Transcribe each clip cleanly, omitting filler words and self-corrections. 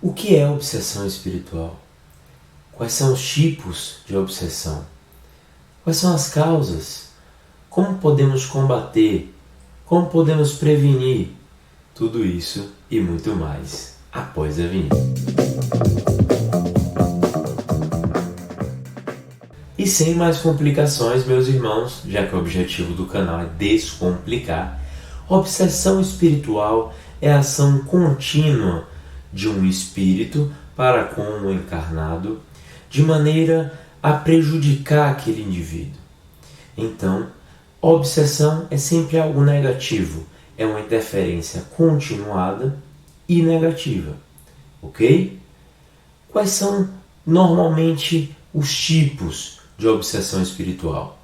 O que é obsessão espiritual? Quais são os tipos de obsessão? Quais são as causas? Como podemos combater? Como podemos prevenir? Tudo isso e muito mais após a vinheta. E sem mais complicações, meus irmãos, já que o objetivo do canal é descomplicar, obsessão espiritual é a ação contínua de um espírito para com o encarnado, de maneira a prejudicar aquele indivíduo. Então, obsessão é sempre algo negativo, é uma interferência continuada e negativa, ok? Quais são normalmente os tipos de obsessão espiritual?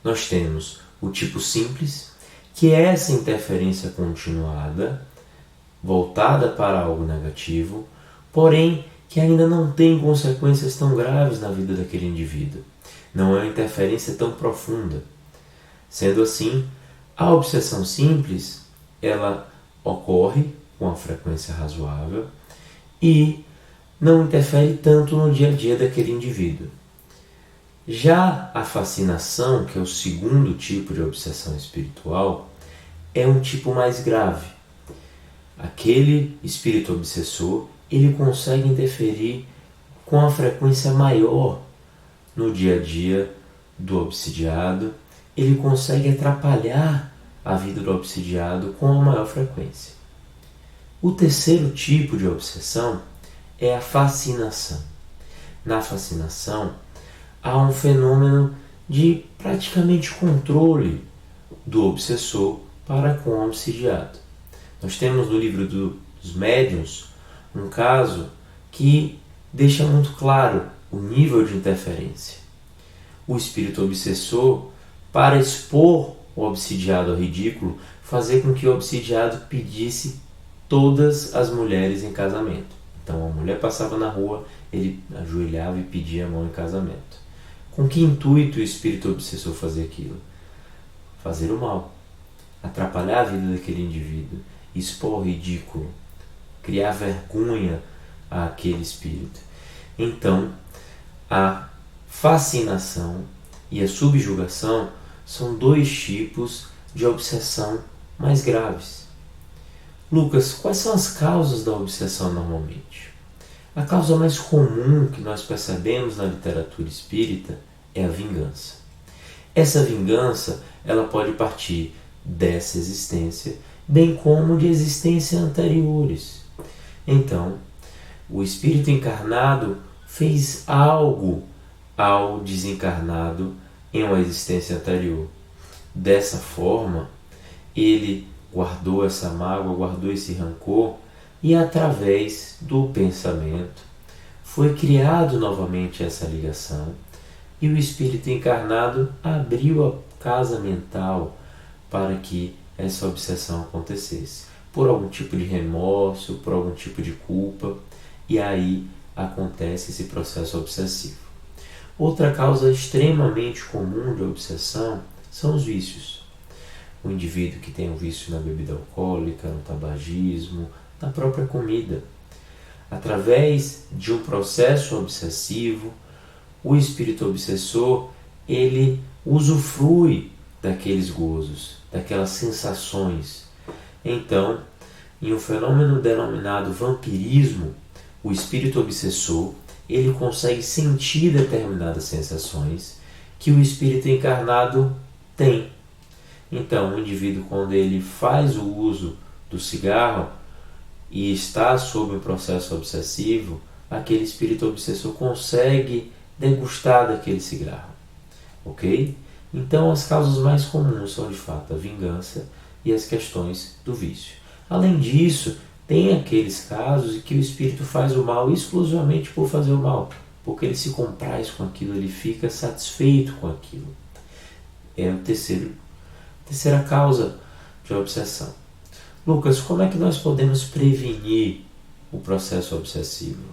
Nós temos o tipo simples, que é essa interferência continuada, voltada para algo negativo, porém que ainda não tem consequências tão graves na vida daquele indivíduo. Não é uma interferência tão profunda. Sendo assim, a obsessão simples, ela ocorre com uma frequência razoável e não interfere tanto no dia a dia daquele indivíduo. Já a fascinação, que é o segundo tipo de obsessão espiritual, é um tipo mais grave. Aquele espírito obsessor, ele consegue interferir com a frequência maior no dia a dia do obsidiado, ele consegue atrapalhar a vida do obsidiado com a maior frequência. O terceiro tipo de obsessão é a fascinação. Na fascinação, há um fenômeno de praticamente controle do obsessor para com o obsidiado. Nós temos no livro dos médiuns um caso que deixa muito claro o nível de interferência. O espírito obsessor, para expor o obsidiado ao ridículo, fazer com que o obsidiado pedisse todas as mulheres em casamento. Então a mulher passava na rua, ele ajoelhava e pedia a mão em casamento. Com que intuito o espírito obsessor fazia aquilo? Fazer o mal, atrapalhar a vida daquele indivíduo, expor ao ridículo, criar vergonha àquele espírito. Então, a fascinação e a subjugação são dois tipos de obsessão mais graves. Lucas, quais são as causas da obsessão normalmente? A causa mais comum que nós percebemos na literatura espírita é a vingança. Essa vingança, ela pode partir dessa existência, bem como de existências anteriores. Então, o espírito encarnado fez algo ao desencarnado em uma existência anterior. Dessa forma, ele guardou essa mágoa, guardou esse rancor e através do pensamento foi criado novamente essa ligação e o espírito encarnado abriu a casa mental para que essa obsessão acontecesse, por algum tipo de remorso, por algum tipo de culpa, e aí acontece esse processo obsessivo. Outra causa extremamente comum de obsessão são os vícios. O indivíduo que tem um vício na bebida alcoólica, no tabagismo, na própria comida. Através de um processo obsessivo, o espírito obsessor, ele usufrui daqueles gozos, daquelas sensações. Então, em um fenômeno denominado vampirismo, o espírito obsessor, ele consegue sentir determinadas sensações que o espírito encarnado tem. Então, o indivíduo, quando ele faz o uso do cigarro e está sob um processo obsessivo, aquele espírito obsessor consegue degustar daquele cigarro. Ok? Então, as causas mais comuns são, de fato, a vingança e as questões do vício. Além disso, tem aqueles casos em que o espírito faz o mal exclusivamente por fazer o mal, porque ele se compraz com aquilo, ele fica satisfeito com aquilo. É a terceira causa de obsessão. Lucas, como é que nós podemos prevenir o processo obsessivo?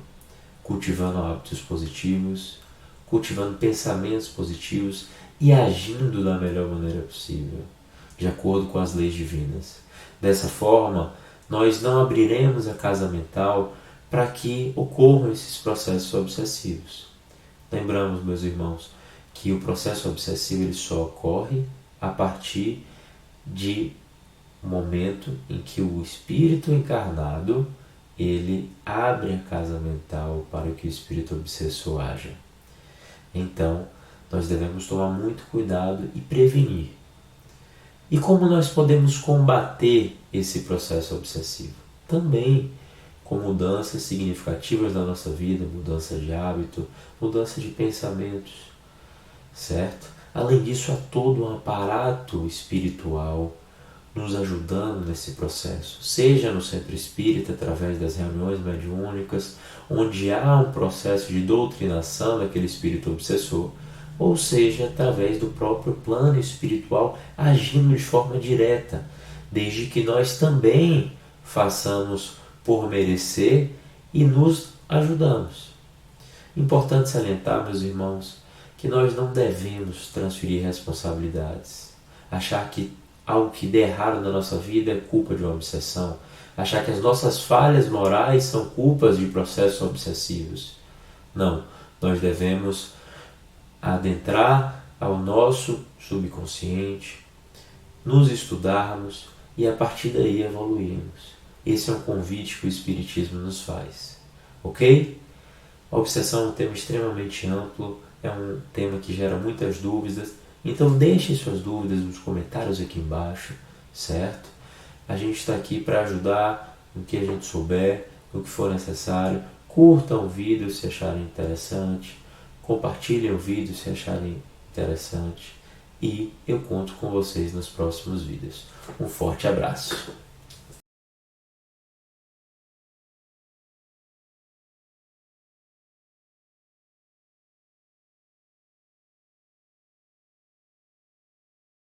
Cultivando hábitos positivos, cultivando pensamentos positivos e agindo da melhor maneira possível, de acordo com as leis divinas. Dessa forma, nós não abriremos a casa mental para que ocorram esses processos obsessivos. Lembramos, meus irmãos, que o processo obsessivo ele só ocorre a partir de um momento em que o espírito encarnado ele abre a casa mental para que o espírito obsessor haja. Então, nós devemos tomar muito cuidado e prevenir. E como nós podemos combater esse processo obsessivo? Também com mudanças significativas na nossa vida, mudança de hábito, mudança de pensamentos, certo? Além disso, há todo um aparato espiritual nos ajudando nesse processo, seja no centro espírita, através das reuniões mediúnicas, onde há um processo de doutrinação daquele espírito obsessor, ou seja, através do próprio plano espiritual agindo de forma direta, desde que nós também façamos por merecer e nos ajudamos. Importante salientar, meus irmãos, que nós não devemos transferir responsabilidades, achar que algo que der errado na nossa vida é culpa de uma obsessão, achar que as nossas falhas morais são culpas de processos obsessivos. Não, nós devemos adentrar ao nosso subconsciente, nos estudarmos e a partir daí evoluirmos. Esse é um convite que o Espiritismo nos faz, ok? A obsessão é um tema extremamente amplo, é um tema que gera muitas dúvidas, então deixem suas dúvidas nos comentários aqui embaixo, certo? A gente está aqui para ajudar no que a gente souber, no que for necessário. Curtam o vídeo se acharem interessante, compartilhem o vídeo se acharem interessante e eu conto com vocês nos próximos vídeos. Um forte abraço!